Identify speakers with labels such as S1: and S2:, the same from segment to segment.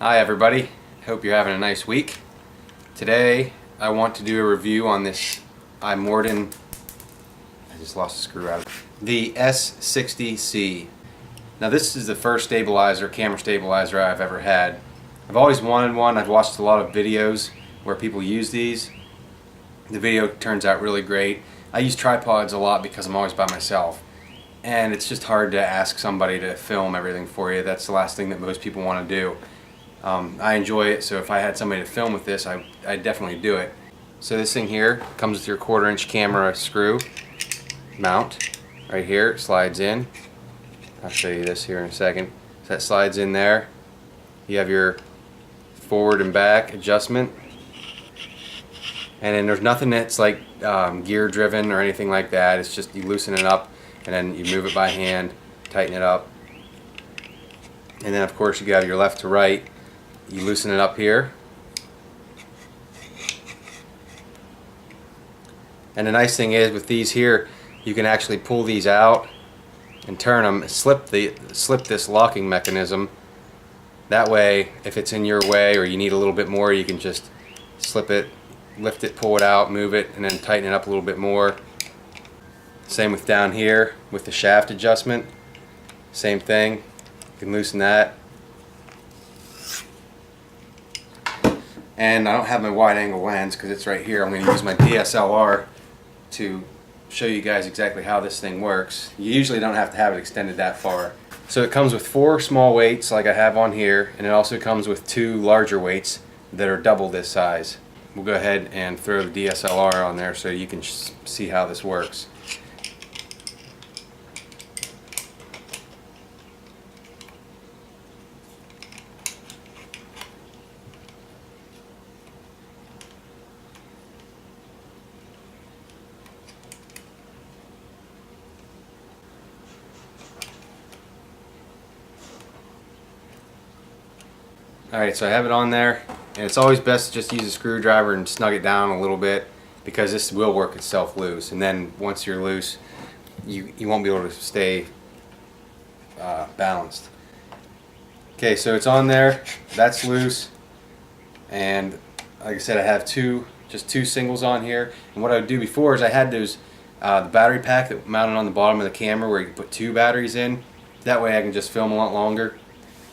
S1: Hi everybody, hope you're having a nice week. Today I want to do a review on this Imorden, I just lost a screw out of it, the s-60c. Now this is the first camera stabilizer I've ever had. I've always wanted one. I've watched a lot of videos where people use these. The video turns out really great. I use tripods a lot because I'm always by myself. And it's just hard to ask somebody to film everything for you. That's the last thing that most people want to do. I enjoy it, so if I had somebody to film with this, I'd definitely do it. So this thing here comes with your 1/4" camera screw mount. Right here, it slides in. I'll show you this here in a second. So that slides in there. You have your forward and back adjustment. And then there's nothing that's like gear driven or anything like that. It's just you loosen it up and then you move it by hand, tighten it up. And then of course you got your left to right. You loosen it up here. And the nice thing is with these here, you can actually pull these out and turn them, slip this locking mechanism. That way, if it's in your way or you need a little bit more, you can just slip it, lift it, pull it out, move it, and then tighten it up a little bit more. Same with down here with the shaft adjustment. Same thing. You can loosen that. And I don't have my wide angle lens because it's right here. I'm going to use my DSLR to show you guys exactly how this thing works. You usually don't have to have it extended that far. So it comes with 4 small weights like I have on here, and it also comes with 2 larger weights that are double this size. We'll go ahead and throw the DSLR on there so you can see how this works. Alright, so I have it on there, and it's always best to just use a screwdriver and snug it down a little bit because this will work itself loose, and then once you're loose you won't be able to stay balanced. Okay, so it's on there, that's loose, and like I said, I have just two singles on here. And what I would do before is I had those the battery pack that mounted on the bottom of the camera where you can put 2 batteries in. That way I can just film a lot longer.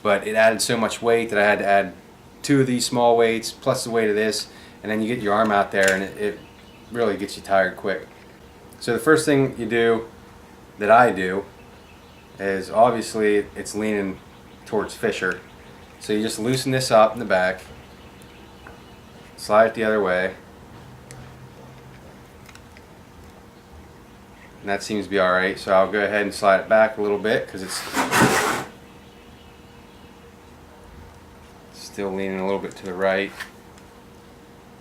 S1: But it added so much weight that I had to add 2 of these small weights plus the weight of this, and then you get your arm out there and it really gets you tired quick. So the first thing you do, that I do, is obviously it's leaning towards Fisher. So you just loosen this up in the back, slide it the other way, and that seems to be alright. So I'll go ahead and slide it back a little bit because it's still leaning a little bit to the right.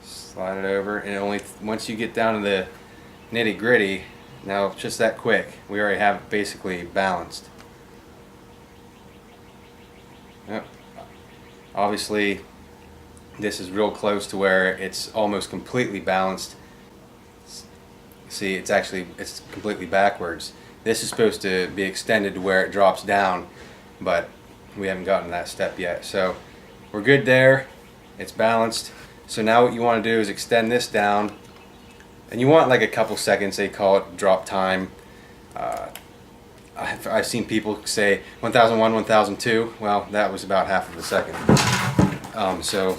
S1: Slide it over, and once you get down to the nitty gritty, now it's just that quick. We already have it basically balanced. Yep. Obviously this is real close to where it's almost completely balanced. See, it's completely backwards. This is supposed to be extended to where it drops down, but we haven't gotten to that step yet. So we're good there. It's balanced. So now what you want to do is extend this down, and you want like a couple seconds. They call it drop time. I've seen people say 1001, 1002. Well, that was about half of a second. So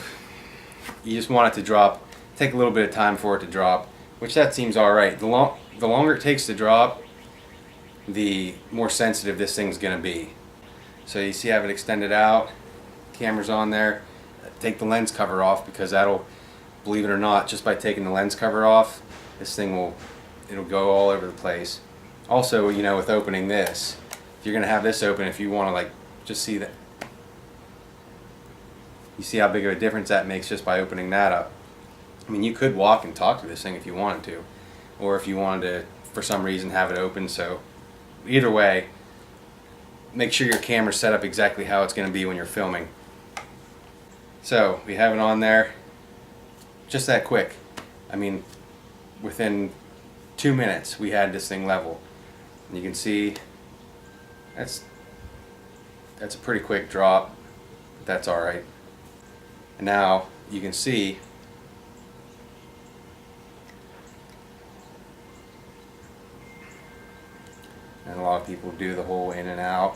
S1: you just want it to drop. Take a little bit of time for it to drop, which that seems alright. The longer it takes to drop, the more sensitive this thing's going to be. So you see I have it extended out. Camera's on there. Take the lens cover off because that'll, believe it or not, just by taking the lens cover off, this thing it'll go all over the place. Also, you know, with opening this, if you're gonna have this open, if you want to like just see that, you see how big of a difference that makes just by opening that up. I mean, you could walk and talk to this thing if you wanted to, or if you wanted to for some reason have it open. So either way, make sure your camera's set up exactly how it's going to be when you're filming. So we have it on there, just that quick. I mean, within 2 minutes we had this thing level. And you can see that's a pretty quick drop, but that's alright. And now you can see and a lot of people do the whole in and out.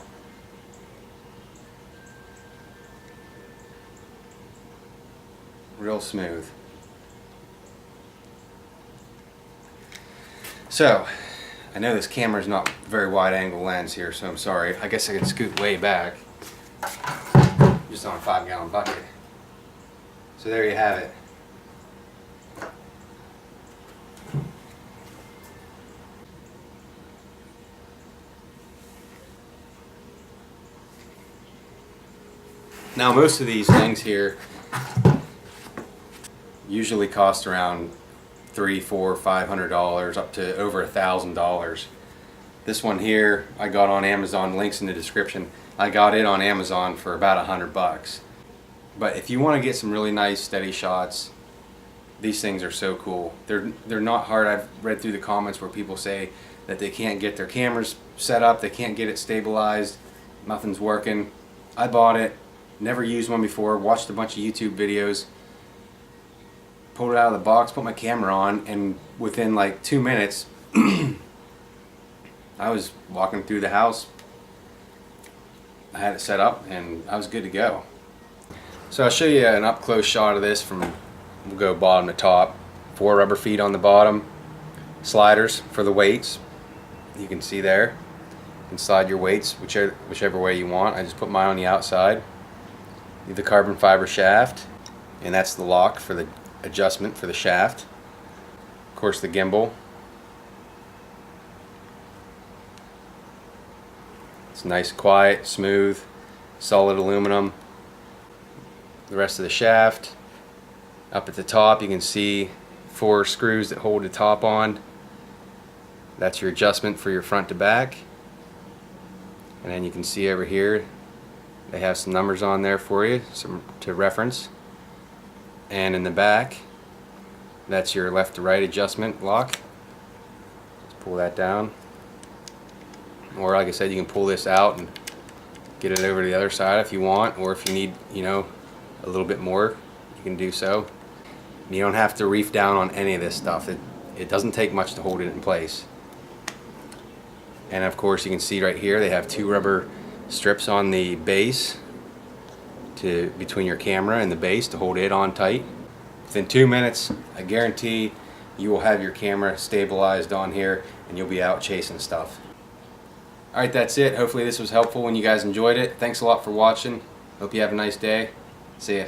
S1: Real smooth. So, I know this camera's not very wide angle lens here, so I'm sorry. I guess I can scoot way back. Just on a 5-gallon bucket. So there you have it. Now most of these things here usually cost around $300, $400, $500 up to over $1,000. This one here I got on Amazon, links in the description. I got it on Amazon for about $100. But if you want to get some really nice steady shots, these things are so cool. They're not hard. I've read through the comments where people say that they can't get their cameras set up, they can't get it stabilized, nothing's working. I bought it, never used one before, watched a bunch of YouTube videos, pulled it out of the box, put my camera on, and within like 2 minutes I was walking through the house. I had it set up and I was good to go. So I'll show you an up close shot of this from, we'll go bottom to top. 4 rubber feet on the bottom, sliders for the weights. You can see there. You can slide your weights whichever way you want. I just put mine on the outside. The carbon fiber shaft, and that's the lock for the adjustment for the shaft. Of course, the gimbal. It's nice, quiet, smooth, solid aluminum. The rest of the shaft. Up at the top you can see 4 screws that hold the top on. That's your adjustment for your front to back. And then you can see over here they have some numbers on there for you, some to reference. And in the back, that's your left to right adjustment lock. Just pull that down. Or like I said, you can pull this out and get it over to the other side if you want, or if you need, you know, a little bit more, you can do so. You don't have to reef down on any of this stuff. It doesn't take much to hold it in place. And of course you can see right here they have 2 rubber strips on the base between your camera and the base to hold it on tight. Within 2 minutes, I guarantee you will have your camera stabilized on here and you'll be out chasing stuff. Alright, that's it. Hopefully this was helpful when you guys enjoyed it. Thanks a lot for watching. Hope you have a nice day. See ya.